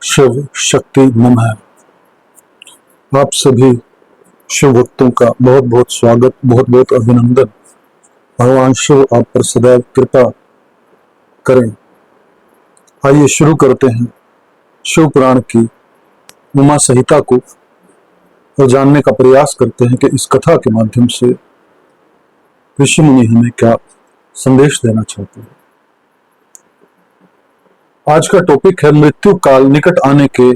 शिव शक्ति नमः। आप सभी शिव भक्तों का बहुत बहुत स्वागत, बहुत बहुत अभिनंदन। भगवान शिव आप पर सदैव कृपा करें। आइए शुरू करते हैं शिव पुराण की उमा संहिता को और जानने का प्रयास करते हैं कि इस कथा के माध्यम से ऋषि मुनि हमें क्या संदेश देना चाहते हैं। आज का टॉपिक है मृत्यु काल निकट आने के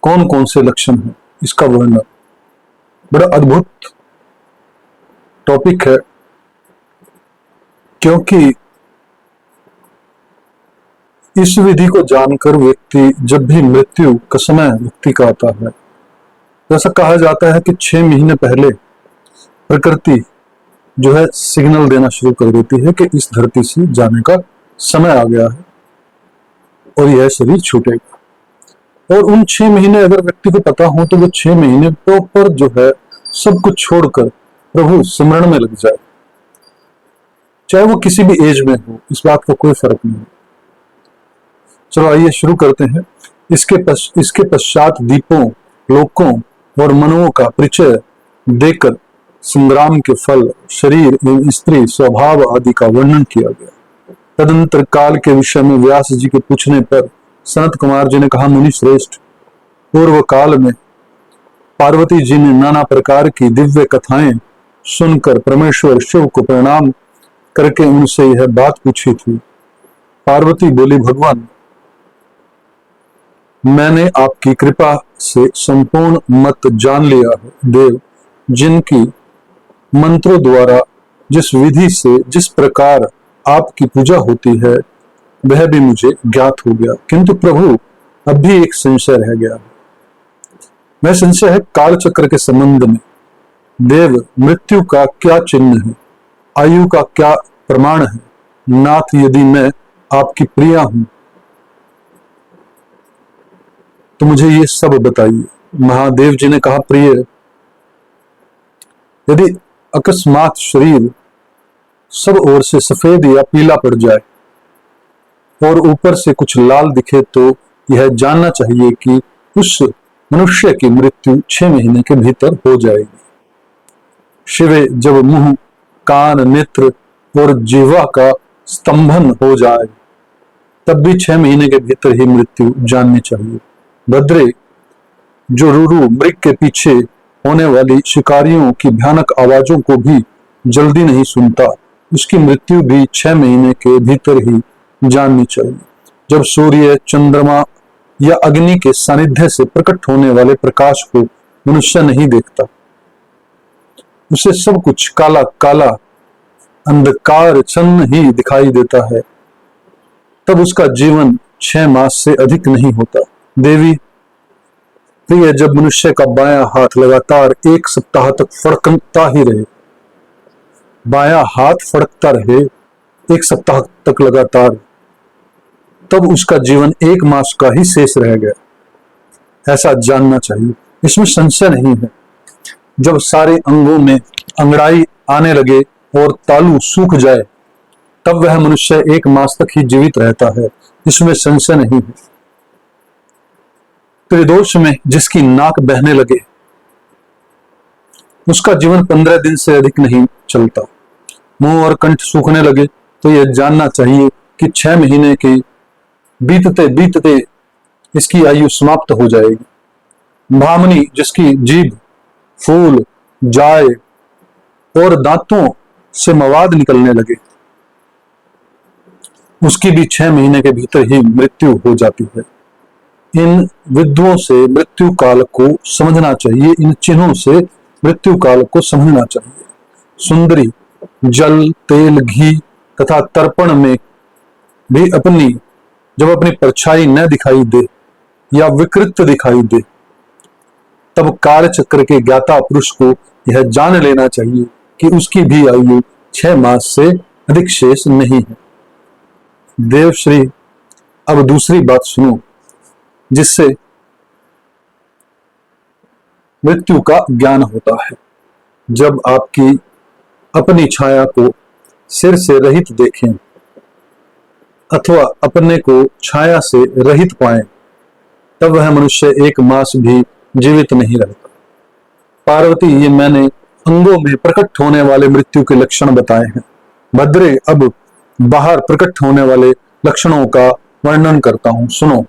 कौन कौन से लक्षण हैं, इसका वर्णन। बड़ा अद्भुत टॉपिक है, क्योंकि इस विधि को जानकर व्यक्ति जब भी मृत्यु का समय व्यक्ति का आता है, जैसा कहा जाता है कि 6 महीने पहले प्रकृति जो है सिग्नल देना शुरू कर देती है कि इस धरती से जाने का समय आ गया है और यह शरीर छूटेगा। और उन 6 महीने अगर व्यक्ति को पता हो तो वो 6 महीने प्रॉपर जो है सब कुछ छोड़कर प्रभु स्मरण में लग जाए, चाहे वो किसी भी एज में हो, इस बात का कोई फर्क नहीं है। चलो आइए शुरू करते हैं। इसके पश्चात दीपों, लोकों और मनुओं का परिचय देकर संग्राम के फल, शरीर एवं स्त्री स्वभाव आदि का वर्णन किया गया। तदंतर काल के विषय में व्यास जी के पूछने पर सनत कुमार जी ने कहा, मुनि श्रेष्ठ, पूर्व काल में पार्वती जी ने नाना प्रकार की दिव्य कथाएं सुनकर परमेश्वर शिव को प्रणाम करके उनसे यह बात पूछी थी। पार्वती बोली, भगवान, मैंने आपकी कृपा से संपूर्ण मत जान लिया है। देव, जिनकी मंत्रों द्वारा जिस विधि से जिस प्रकार आपकी पूजा होती है वह भी मुझे ज्ञात हो गया, किंतु प्रभु अब भी एक संशय रह गया। वह संशय है काल चक्र के संबंध में। देव, मृत्यु का क्या चिन्ह है, आयु का क्या प्रमाण है। नाथ, यदि मैं आपकी प्रिया हूं तो मुझे ये सब बताइए। महादेव जी ने कहा, प्रिय, यदि अकस्मात शरीर सब ओर से सफेद या पीला पड़ जाए और ऊपर से कुछ लाल दिखे तो यह जानना चाहिए कि उस मनुष्य की मृत्यु 6 महीने के भीतर हो जाएगी। शिवे, जब मुंह, कान, नेत्र और जीवा का स्तंभन हो जाए तब भी 6 महीने के भीतर ही मृत्यु जाननी चाहिए। भद्रे, जो रूरू मृग के पीछे होने वाली शिकारियों की भयानक आवाजों को भी जल्दी नहीं सुनता, उसकी मृत्यु भी 6 महीने के भीतर ही जाननी चाहिए। जब सूर्य, चंद्रमा या अग्नि के सानिध्य से प्रकट होने वाले प्रकाश को मनुष्य नहीं देखता, उसे सब कुछ काला काला अंधकार छन्न ही दिखाई देता है, तब उसका जीवन 6 मास से अधिक नहीं होता। देवी प्रिय, जब मनुष्य का बायां हाथ लगातार 1 सप्ताह तक फड़कता ही रहे, बायां हाथ फड़कता रहे 1 सप्ताह तक लगातार, तब उसका जीवन 1 मास का ही शेष रह गया, ऐसा जानना चाहिए। इसमें संशय नहीं है। जब सारे अंगों में अंगड़ाई आने लगे और तालू सूख जाए तब वह मनुष्य 1 मास तक ही जीवित रहता है, इसमें संशय नहीं है। त्रिदोष में जिसकी नाक बहने लगे उसका जीवन 15 दिन से अधिक नहीं चलता। मुंह और कंठ सूखने लगे तो यह जानना चाहिए कि 6 महीने के बीतते बीतते इसकी आयु समाप्त हो जाएगी। भामनी, जिसकी जीभ, फूल, जाय और दांतों से मवाद निकलने लगे, उसकी भी 6 महीने के भीतर ही मृत्यु हो जाती है। इन विद्वों से मृत्यु काल को समझना चाहिए, इन चिन्हों से मृत्यु काल को समझना चाहिए। सुंदरी, जल, तेल, घी तथा तर्पण में भी जब अपनी परछाई न दिखाई दे या विकृत दिखाई दे, तब काल चक्र के ज्ञाता पुरुष को यह जान लेना चाहिए कि उसकी भी आयु 6 मास से अधिक शेष नहीं है। देवश्री, अब दूसरी बात सुनो, जिससे मृत्यु का ज्ञान होता है। जब आपकी अपनी छाया को सिर से रहित देखें अथवा अपने को छाया से रहित पाएं तब वह मनुष्य 1 मास भी जीवित नहीं रहता। पार्वती, ये मैंने अंगों में प्रकट होने वाले मृत्यु के लक्षण बताए हैं। भद्रे, अब बाहर प्रकट होने वाले लक्षणों का वर्णन करता हूं, सुनो।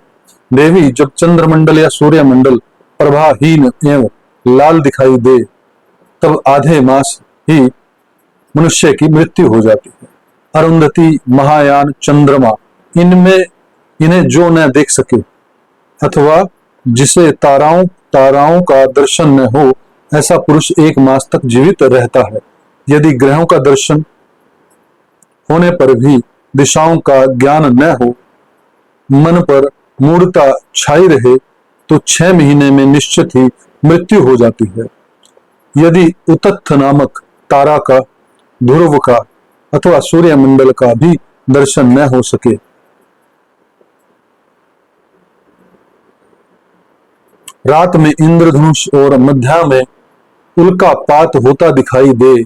देवी, जब चंद्रमंडल या सूर्यमंडल प्रभाहीन एवं लाल दिखाई दे, तब आधे मास ही मनुष्य की मृत्यु हो जाती है। अरुंधति, महायान, चंद्रमा, इन्हें जो न देख सके अथवा जिसे ताराओं का दर्शन न हो, ऐसा पुरुष 1 मास तक जीवित रहता है। यदि ग्रहों का दर्शन होने पर भी दिशाओं का ज्ञान न हो, मन पर मूढ़ता छाई रहे, तो 6 महीने में निश्चित ही मृत्यु हो जाती है। यदि उतत्थ नामक तारा का, ध्रुव का अथवा सूर्यमंडल का भी दर्शन न हो सके, रात में इंद्रधनुष और मध्या में उल्कापात होता दिखाई दे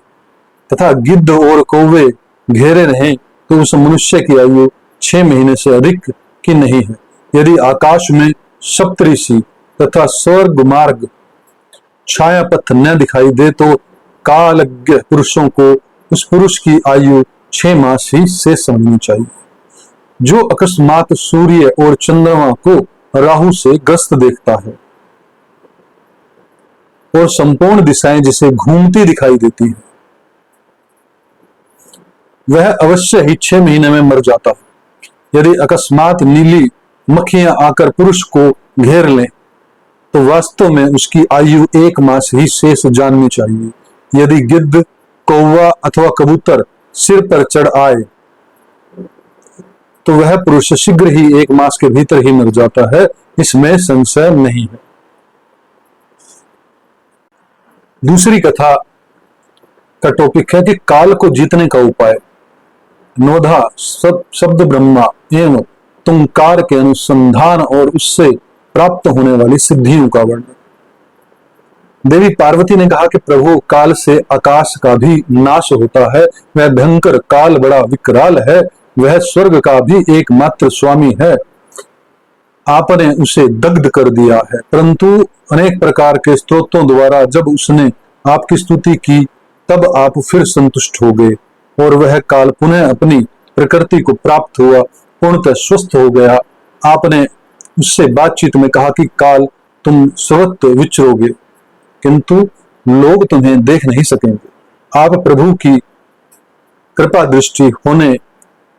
तथा गिद्ध और कौवे घेरे रहें, तो उस मनुष्य की आयु 6 महीने से अधिक की नहीं है। यदि आकाश में सप्तऋषि तथा स्वर्ग मार्ग छाया पथ न दिखाई दे, तो कालज्ञ पुरुषों को उस पुरुष की आयु 6 मास ही से समझनी चाहिए। जो अकस्मात सूर्य और चंद्रमा को राहु से ग्रस्त देखता है और संपूर्ण दिशाएं जिसे घूमती दिखाई देती है, वह अवश्य ही 6 महीने में मर जाता है। यदि अकस्मात नीली मक्खियां आकर पुरुष को घेर लें, तो वास्तव में उसकी आयु 1 मास ही शेष जाननी चाहिए। यदि गिद्ध, कौवा अथवा कबूतर सिर पर चढ़ आए, तो वह पुरुष शीघ्र ही 1 मास के भीतर ही मर जाता है, इसमें संशय नहीं है। दूसरी कथा का टॉपिक है कि काल को जीतने का उपाय। नोधा शब्द ब्रह्मा एवं तुंकार के अनुसंधान और उससे प्राप्त होने वाली सिद्धियों का वर्णन। देवी पार्वती ने कहा कि प्रभु, काल से आकाश का भी नाश होता है। वह भयंकर काल बड़ा विकराल है, वह स्वर्ग का भी एकमात्र स्वामी है। आपने उसे दग्ध कर दिया है, परंतु अनेक प्रकार के स्तोत्रों द्वारा जब उसने आपकी स्तुति की, तब आप फिर संतुष्ट हो गए और वह काल पुनः अपनी प्रकृति को प्राप्त हुआ, पूर्णतः स्वस्थ हो गया। आपने उससे बातचीत में कहा कि काल, तुम सर्वत्र विचरोगे, किंतु लोग तुम्हें देख नहीं सकेंगे। आप प्रभु की कृपा दृष्टि होने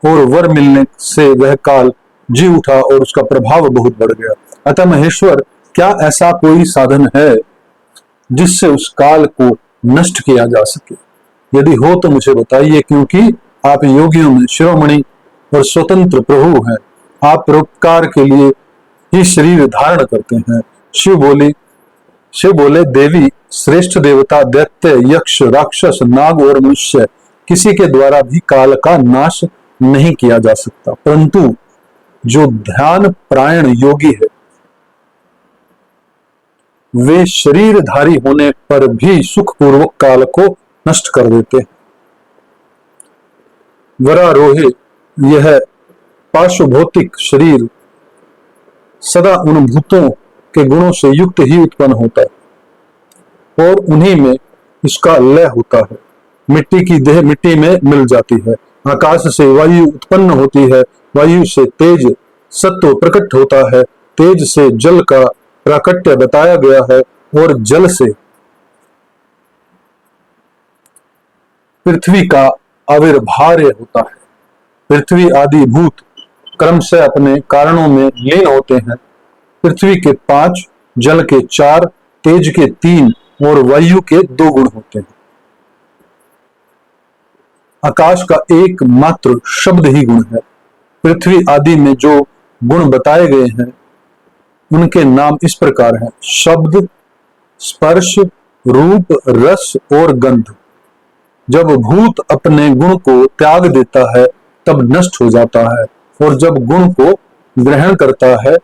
और वर मिलने से वह काल जी उठा और उसका प्रभाव बहुत बढ़ गया। अतः महेश्वर, क्या ऐसा कोई साधन है जिससे उस काल को नष्ट किया जा सके? यदि हो तो मुझे बताइए, क्योंकि आप योगियों में शिरोमणि और स्वतंत्र प्रभु हैं। आप परोपकार के लिए ही शरीर धारण करते हैं। शिव बोले, देवी, श्रेष्ठ देवता, दैत्य, यक्ष, राक्षस, नाग और मनुष्य, किसी के द्वारा भी काल का नाश नहीं किया जा सकता, परंतु जो ध्यान प्रायण योगी है, वे शरीरधारी होने पर भी सुखपूर्वक काल को नष्ट कर देते हैं। वरारोहे, यह पार्श्वभौतिक शरीर सदा उन भूतों के गुणों से युक्त ही उत्पन्न होता है और उन्हीं में इसका लय होता है। मिट्टी की देह मिट्टी में मिल जाती है, आकाश से वायु उत्पन्न होती है, वायु से तेज सत्व प्रकट होता है, तेज से जल का प्राकट्य बताया गया है और जल से पृथ्वी का आविर्भाव होता है। पृथ्वी आदि भूत क्रम से अपने कारणों में लीन होते हैं। पृथ्वी के 5, जल के 4, तेज के 3 और वायु के 2 गुण होते हैं। आकाश का एकमात्र शब्द ही गुण है। पृथ्वी आदि में जो गुण बताए गए हैं, उनके नाम इस प्रकार हैं: शब्द, स्पर्श, रूप, रस और गंध। जब भूत अपने गुण को त्याग देता है, तब नष्ट हो जाता है, और जब गुण को ग्रहण करता है,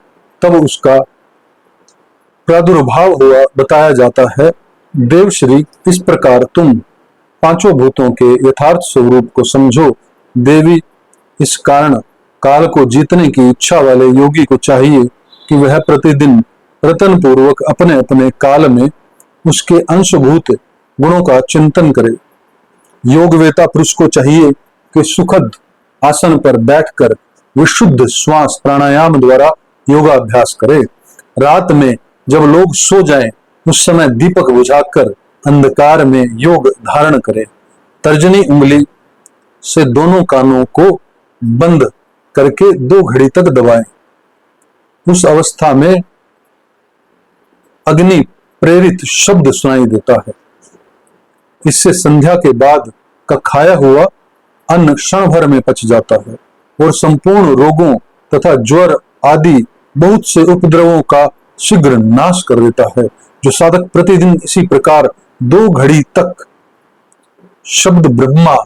तब उसका प्रादुर्भाव हुआ बताया जाता है। देवश्री, इस प्रकार तुम 5 भूतों के यथार्थ स्वरूप को समझो। देवी, इस कारण काल को जीतने की इच्छा वाले योगी को चाहिए कि वह प्रतिदिन प्रयत्न पूर्वक अपने अपने काल में उसके अंशभूत गुणों का चिंतन करे। योगवेता पुरुष को चाहिए कि सुखद आसन पर बैठकर विशुद्ध श्वास प्राणायाम द्वारा योगाभ्यास करे। रात में जब लोग सो जाएं, उस समय दीपक बुझाकर अंधकार में योग धारण करे। तर्जनी उंगली से दोनों कानों को बंद करके 2 घड़ी तक दबाएं। उस अवस्था में अग्नि प्रेरित शब्द सुनाई देता है। इससे संध्या के बाद का खाया हुआ अन्न क्षण भर में पच जाता है और संपूर्ण रोगों तथा ज्वर आदि बहुत से उपद्रवों का शीघ्र नाश कर देता है। जो साधक प्रतिदिन इसी प्रकार 2 घड़ी तक शब्द ब्रह्मा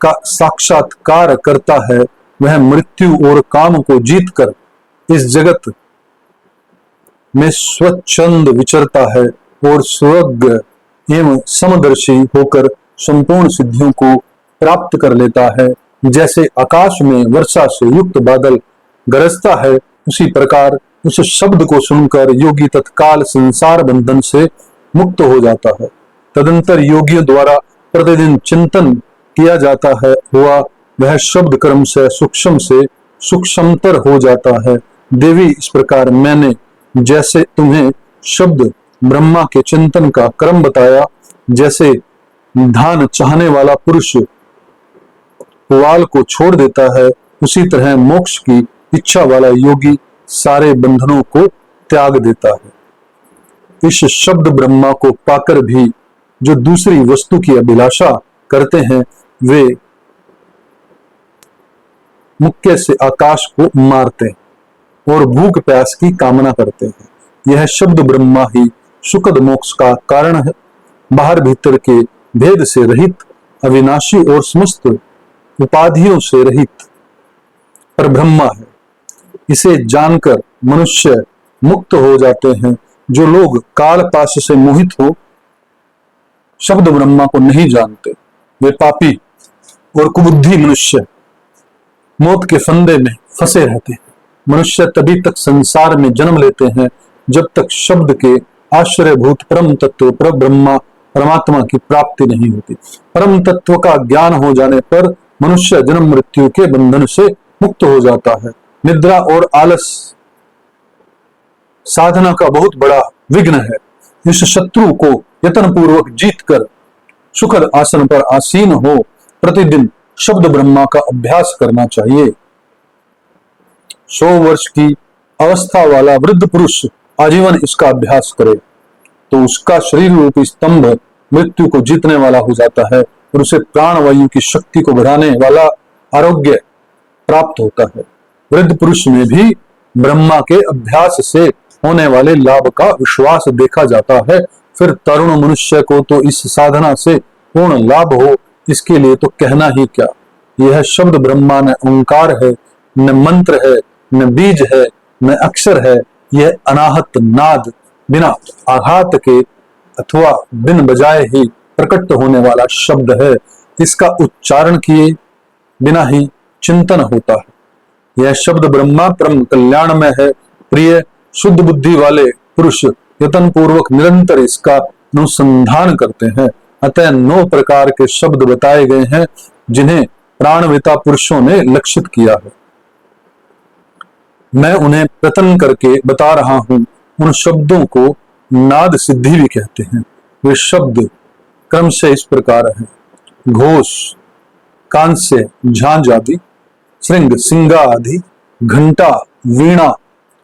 का साक्षात्कार करता है, वह मृत्यु और काम को जीतकर इस जगत में स्वच्छंद विचरता है और स्वज्ञ एवं समदर्शी होकर संपूर्ण सिद्धियों को प्राप्त कर लेता है। जैसे आकाश में वर्षा से युक्त बादल गरजता है, उसी प्रकार उस शब्द को सुनकर योगी तत्काल संसार बंधन से मुक्त हो जाता है। तदंतर योगियों द्वारा प्रतिदिन चिंतन किया जाता है हुआ वह शब्द कर्म से सूक्ष्मतर हो जाता है। देवी, इस प्रकार मैंने जैसे तुम्हें शब्द ब्रह्मा के चिंतन का क्रम बताया, जैसे धान चाहने वाला पुरुष पुआल को छोड़ देता है, उसी तरह मोक्ष की इच्छा वाला योगी सारे बंधनों को त्याग देता है। इस शब्द ब्रह्मा को पाकर भी जो दूसरी वस्तु की अभिलाषा करते हैं, वे मुक्के से आकाश को मारते हैं और भूख प्यास की कामना करते हैं। यह शब्द ब्रह्मा ही सुखद मोक्ष का कारण है। बाहर भीतर के भेद से रहित, अविनाशी और समस्त उपाधियों से रहित पर ब्रह्मा है। इसे जानकर मनुष्य मुक्त हो जाते हैं। जो लोग काल पाश से मोहित हो शब्द ब्रह्मा को नहीं जानते, वे पापी और कुबुद्धि मनुष्य मौत के फंदे में फंसे रहते हैं। मनुष्य तभी तक संसार में जन्म लेते हैं जब तक शब्द के आश्रयभूत परम तत्व पर ब्रह्मा परमात्मा की प्राप्ति नहीं होती। परम तत्व का ज्ञान हो जाने पर मनुष्य जन्म मृत्यु के बंधन से मुक्त हो जाता है। निद्रा और आलस साधना का बहुत बड़ा विघ्न है। इस शत्रु को यत्न पूर्वक जीत कर सुखद आसन पर आसीन हो प्रतिदिन शब्द ब्रह्मा का अभ्यास करना चाहिए। 100 वर्ष की अवस्था वाला वृद्ध पुरुष आजीवन इसका अभ्यास करे तो उसका शरीर रूपी स्तंभ मृत्यु को जीतने वाला हो जाता है और उसे प्राणवायु की शक्ति को बढ़ाने वाला आरोग्य प्राप्त होता है। वृद्ध पुरुष में भी ब्रह्मा के अभ्यास से होने वाले लाभ का विश्वास देखा जाता है। फिर तरुण मनुष्य को तो इस साधना से पूर्ण लाभ हो, इसके लिए तो कहना ही क्या। यह शब्द ब्रह्मा न ओंकार है, न मंत्र है, न बीज है, न अक्षर है। यह अनाहत नाद बिना आघात के अथवा बिन बजाए ही प्रकट होने वाला शब्द है। इसका उच्चारण किए बिना ही चिंतन होता है। यह शब्द ब्रह्मा परम कल्याण में है। प्रिय शुद्ध बुद्धि वाले पुरुष यत्न पूर्वक निरंतर इसका अनुसंधान करते हैं। अतः 9 प्रकार के शब्द बताए गए हैं जिन्हें प्राणविता पुरुषों ने लक्षित किया है। मैं उन्हें प्रयत्न करके बता रहा हूं। उन शब्दों को नाद सिद्धि भी कहते हैं। वे शब्द क्रम से इस प्रकार हैं: घोष, कांस्य, झांझ आदि, श्रृंग, सिंगा आदि, घंटा, वीणा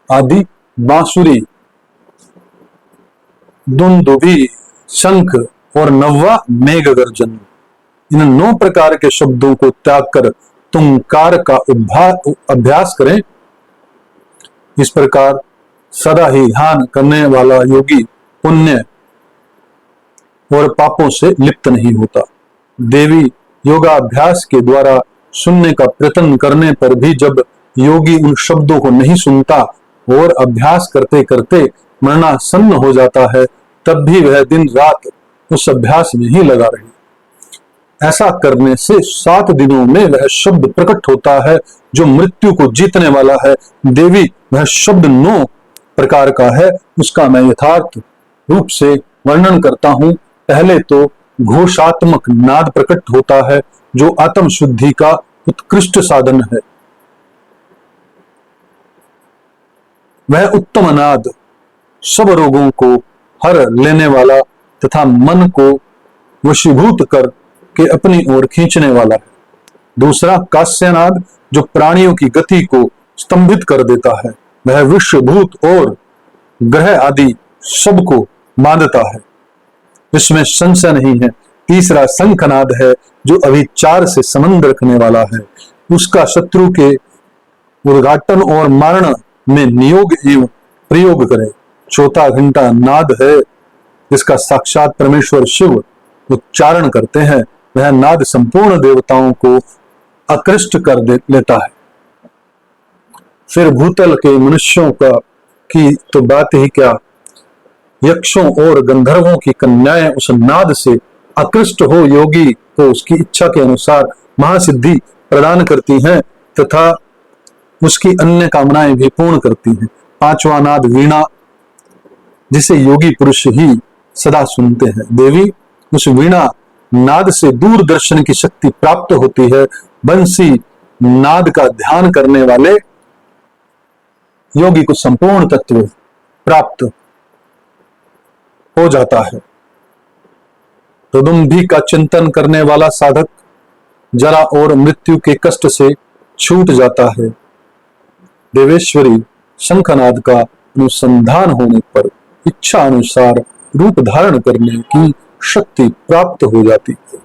आदि, बांसुरी, दुंदुभी, शंख और नौवा मेघ गर्जन। इन 9 प्रकार के शब्दों को त्याग कर तुंकार का अभ्यास करें। इस प्रकार सदा ही ध्यान करने वाला योगी पुण्य और पापों से लिप्त नहीं होता। देवी, योगाभ्यास के द्वारा सुनने का प्रयत्न करने पर भी जब योगी उन शब्दों को नहीं सुनता और अभ्यास करते करते मरणासन्न हो जाता है, तब भी वह दिन रात उस अभ्यास में ही लगा रहे। ऐसा करने से 7 दिनों में वह शब्द प्रकट होता है जो मृत्यु को जीतने वाला है। देवी, वह शब्द 9 प्रकार का है, उसका मैं यथार्थ रूप से वर्णन करता हूं। पहले तो घोषात्मक नाद प्रकट होता है जो आत्म शुद्धि का उत्कृष्ट साधन है। वह उत्तम नाद सब रोगों को हर लेने वाला तथा मन को वशीभूत कर के अपनी ओर खींचने वाला है। दूसरा कास्यनाद जो प्राणियों की गति को स्तंभित कर देता है, वह विश्वभूत और ग्रह आदि सबको बांधता है, इसमें संशय नहीं है। तीसरा शंखनाद है जो अभिचार से संबंध रखने वाला है, उसका शत्रु के उद्घाटन और मारण में नियोग एवं प्रयोग करे। चौथा घंटा नाद है जिसका साक्षात परमेश्वर शिव उच्चारण करते हैं, वह नाद संपूर्ण देवताओं को आकृष्ट कर लेता है। फिर भूतल के मनुष्यों का की तो बात ही क्या, यक्षों और गंधर्वों की कन्याएं उस नाद से आकृष्ट हो योगी को उसकी इच्छा के अनुसार महासिद्धि प्रदान करती हैं तथा उसकी अन्य कामनाएं भी पूर्ण करती हैं। पांचवा नाद वीणा जिसे योगी पुरुष ही सदा सुनते हैं। देवी, उस वीणा नाद से दूरदर्शन की शक्ति प्राप्त होती है। बंसी नाद का ध्यान करने वाले योगी को संपूर्ण तत्व प्राप्त हो जाता है। रुदुम्भी का चिंतन करने वाला साधक जरा और मृत्यु के कष्ट से छूट जाता है। देवेश्वरी शंखनाद का अनुसंधान होने पर इच्छा अनुसार रूप धारण करने की शक्ति प्राप्त हो जाती है।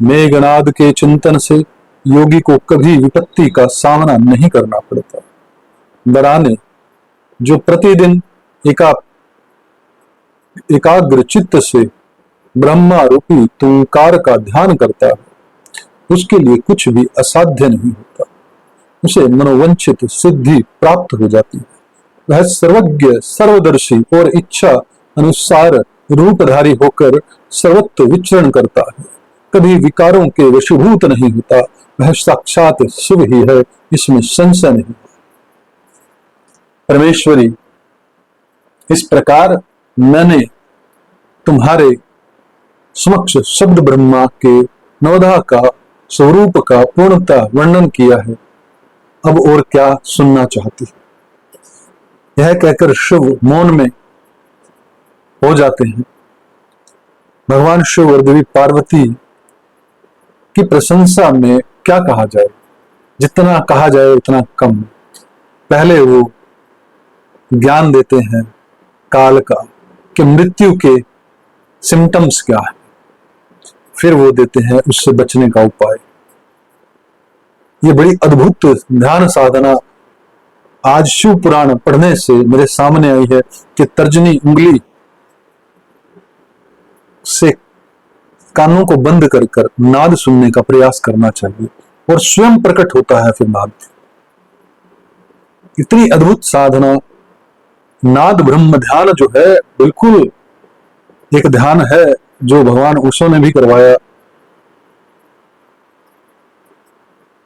मेघनाद के चिंतन से योगी को कभी विपत्ति का सामना नहीं करना पड़ता। बराने जो प्रतिदिन एकाग्र चित्त से ब्रह्मा रूपी तुंकार का ध्यान करता है, उसके लिए कुछ भी असाध्य नहीं होता, उसे मनोवंचित सिद्धि प्राप्त हो जाती है। वह सर्वज्ञ सर्वदर्शी और इच्छा अनुसार रूपधारी होकर सर्वत्र विचरण करता है, कभी विकारों के वशीभूत नहीं होता। वह साक्षात शिव ही है, इसमें संशय नहीं। परमेश्वरी, इस प्रकार मैंने तुम्हारे समक्ष शब्द ब्रह्मा के नवधा का स्वरूप का पूर्णतः वर्णन किया है, अब और क्या सुनना चाहती है? यह कहकर शिव मौन में हो जाते हैं। भगवान शिव और देवी पार्वती की प्रशंसा में क्या कहा जाए, जितना कहा जाए उतना कम। पहले वो ज्ञान देते हैं काल का कि मृत्यु के सिम्टम्स क्या है, फिर वो देते हैं उससे बचने का उपाय। ये बड़ी अद्भुत ध्यान साधना आज शिव पुराण पढ़ने से मेरे सामने आई है कि तर्जनी उंगली से कानों को बंद कर कर नाद सुनने का प्रयास करना चाहिए और स्वयं प्रकट होता है फिर नाद। इतनी अद्भुत साधना नाद ब्रह्म ध्यान जो है, बिल्कुल एक ध्यान है जो भगवान ओशो ने भी करवाया।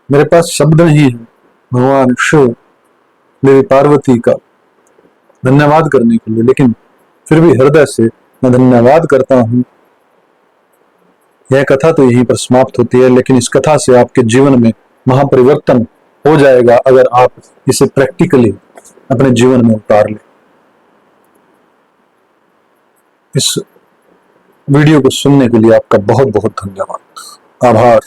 मेरे पास शब्द नहीं है भगवान शिव देवी पार्वती का धन्यवाद करने के लिए, लेकिन फिर भी हृदय से मैं धन्यवाद करता हूं। यह कथा तो यहीं पर समाप्त होती है, लेकिन इस कथा से आपके जीवन में महापरिवर्तन हो जाएगा अगर आप इसे प्रैक्टिकली अपने जीवन में उतार लें। इस वीडियो को सुनने के लिए आपका बहुत बहुत धन्यवाद, आभार।